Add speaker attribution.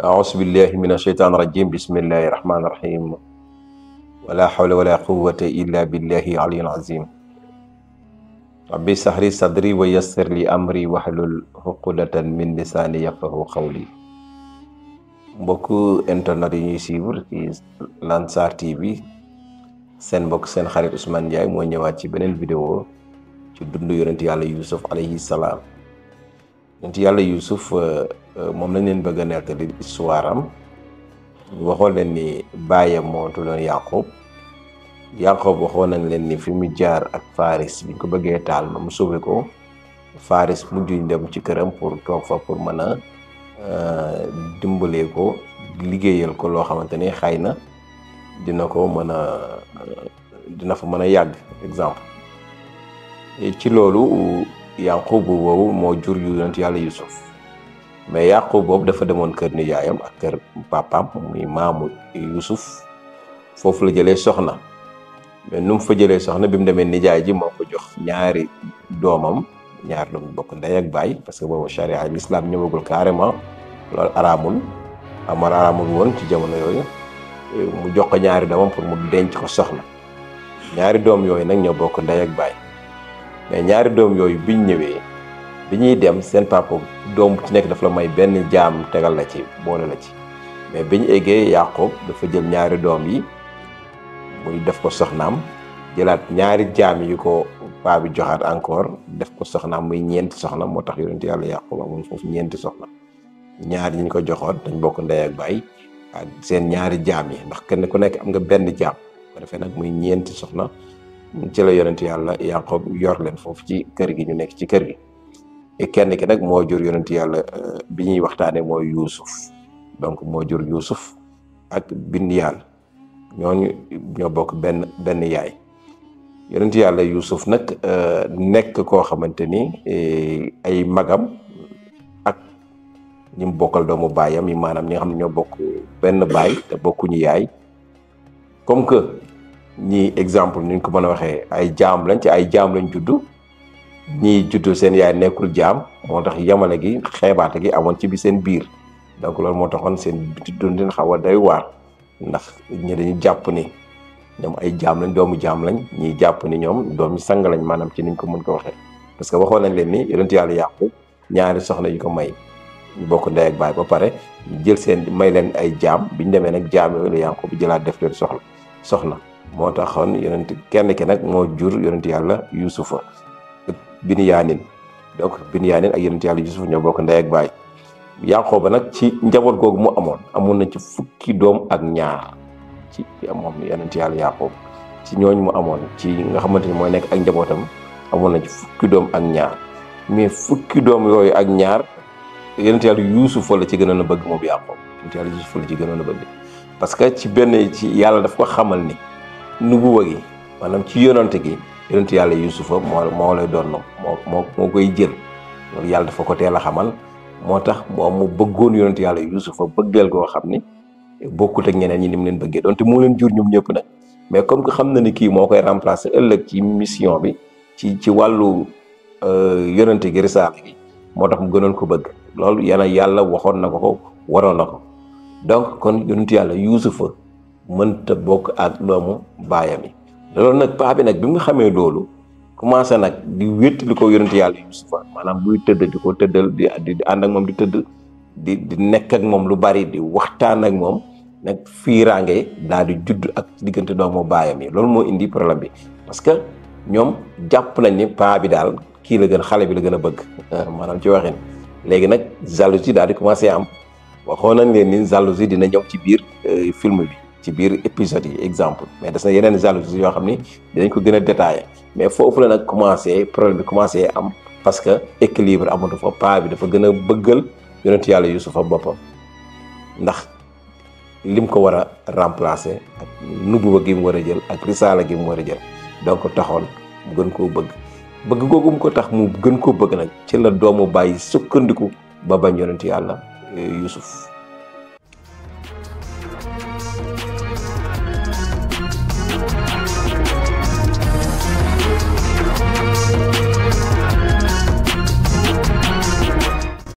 Speaker 1: أعوذ بالله من الشيطان الرجيم بسم الله الرحمن الرحيم ولا حول ولا قوة إلا بالله العلي العظيم ربي اشرح لي صدري ويسر لي أمري واحلل عقدة من لساني يفقهوا قولي mbokku internet yi ñuy suivre ci Lansar TV seen mbokk seen xarit Ousmane Ndiaye moo ñëwaat ci beneen vidéo ci dund yonent yàlla Yusuf alayhi salaam yonent yàlla Yusuf moom lañ leen bëgg a nettali histoire am waxoon leen ni baayam moo tuddoon Yaqub waxoon nañ leen ni fi mu jaar ak Faris biñ ko bëggee taal ma mu sauvé ko Faris mujjuñ dem ci këram pour toog fa pour mën a dimbalee ko liggéeyal ko loo xamante ni xëy na dina ko mën a dina fa mën a yàgg exemple ci loolu Yaqub boobu moo jur yonent yàlla Yusuf mais Yaqub boobu dafa demoon kër nijaayam ak kër papaam muy maamu Yusuf foofu la jëlee soxna mais nu mu fa jëlee soxna bi mu demee nijaay ji moo ko jox ñaari doomam ñaar doom bokk ndey ak baay parce que boobu charia l'islam ñëwagul carrément loolu araamul woon ci jamono yooyu mu jox ko ñaari doomam pour mu denc ko soxna ñaari doom yooyu nag ñoo bokk ndey ak baay mais ñaari doom yooyu biñ ñëwee bi ñuy dem seen papa doom bu ci nekk dafa la may benn jaam tegal la ci boole la ci mais biñ eggee Yaqub dafa jël ñaari doom yi muy def ko soxnaam jëlaat ñaari jaam yi ko paa bi joxaat encore def ko soxnaam muy ñeenti soxna moo tax yonent yàlla Yaqub amoon foofu ñeenti soxna ñaar yi ñu ko joxoon dañ bokk ndey ak baay ak seen ñaari jaam yi ndax kenn ku nekk am nga benn jaam ko defee nag muy ñeenti soxna ci la yonent yàlla Yaqub yor leen foofu ci kër gi ñu nekk ci kër gi kenn ki nag moo jur yonent yàlla bi ñuy waxtaane mooy Yusuf donc moo jur Yusuf ak Binyaan ñooñu ñoo bokk benn yaay yonent yàlla Yusuf nag nekk koo xamante ni ay magam ak ñi mu bokkal doomu baayam yi maanaam ñi nga xam ne ñoo bokk benn baay te bokkuñu yaay comme que ñii exemple ni ñu ko mën a waxee ay jaam lañ ci ay jaam lañ juddu ñii juddu seen yaay nekkul jaam moo tax yamale gi xeebaate gi amoon ci bi seen biir donc loolu moo taxoon seen dundin xaw a day waar ndax ñi dañu jàpp ni ñoom ay jaam lañ doomu jaam lañ ñiy jàpp ni ñoom doomu sang lañ maanaam ci niñ ko mën ko waxee parce que waxoon nañ leen ni yonent yàlla Yaqub ñaari soxna yu ko may ñu bokk ndey ak baay ba pare ñu jël seen may leen ay jaam biñ demee nag jaam yooyu la Yaqub bi jëlaat def leen soxna moo taxoon yonent kenn ki nag moo jur yonent yàlla Yusufa Binyaanin donc Binyaanin ak yonent yàlla Yusuf ñoo bokk ndey ak baay Yaqub nag ci njaboot googu mu amoon na ci fukki doom ak ñaar ci moom yonent yàlla Yaqub ci ñooñ mu amoon ci nga xamante ni mooy nekk ak njabootam amoon na ci fukki doom ak ñaar mais fukki doom yooyu ak ñaar yonent yàlla Yusuf la ci gënoon a bëgg moom Yaqub yonent yàlla Yusuf la ci gënoon a bëgg parce que ci ci yàlla daf ko xamal ni nubuwa gi maanaam ci yonante gi yonent yàlla Yusufa moo lay doon moo koy jël loolu yàlla dafa ko teel a xamal moo tax moom mu bëggoon yonent yàlla Yusufa bëggeel koo xam ni bokkut ak ñeneen ñi ni mu leen bëggee donte moo leen jur ñoom ñëpp nag mais comme que xam na ni kii moo koy remplacer ëllëg ci mission bi ci wàllu yonente gi risaala gi moo tax mu gënoon ko bëgg loolu yàlla waxoon na ko waroon na ko donc kon yonent yàlla Yusufa mënta bokk ak doomu baayam yi loolu nag paa bi nag bi mu xamee loolu commencé nag di wéttali ko yonent yàlla Yusufa maanaam buy tëdd di ko tëddal di ànd ak moom di tëdd di nekk ak moom lu bari di waxtaan ak moom nag fiiraange daal di judd ak diggante doomu baayam yi loolu moo indi problème bi parce que ñoom jàpp nañ ni paa bi daal kii la gën xale bi la gën a bëgg maanaam ci waxin léegi nag jalousie daal di commencé am waxoon nañ leen ni jalousie dina ñëw ci biir film bi ci biir épisode yi exemple mais des na yeneen jalousie yoo xam ni dinañ ko gën a détaillé mais foofu la nag problème bi commencé am parce que équilibre amatu fa paa bi dafa gën a bëggal yonent yàlla Yusufa boppam ndax lim ko war a remplacer ak nubuwa gi mu war a jël ak risaala gi mu war a jël donc taxoon mu gën koo bëgg googu mu ko tax mu gën koo bëgg nag ci la doomu bàyyi sukkandiku ba bañ yonent yàlla Yusuf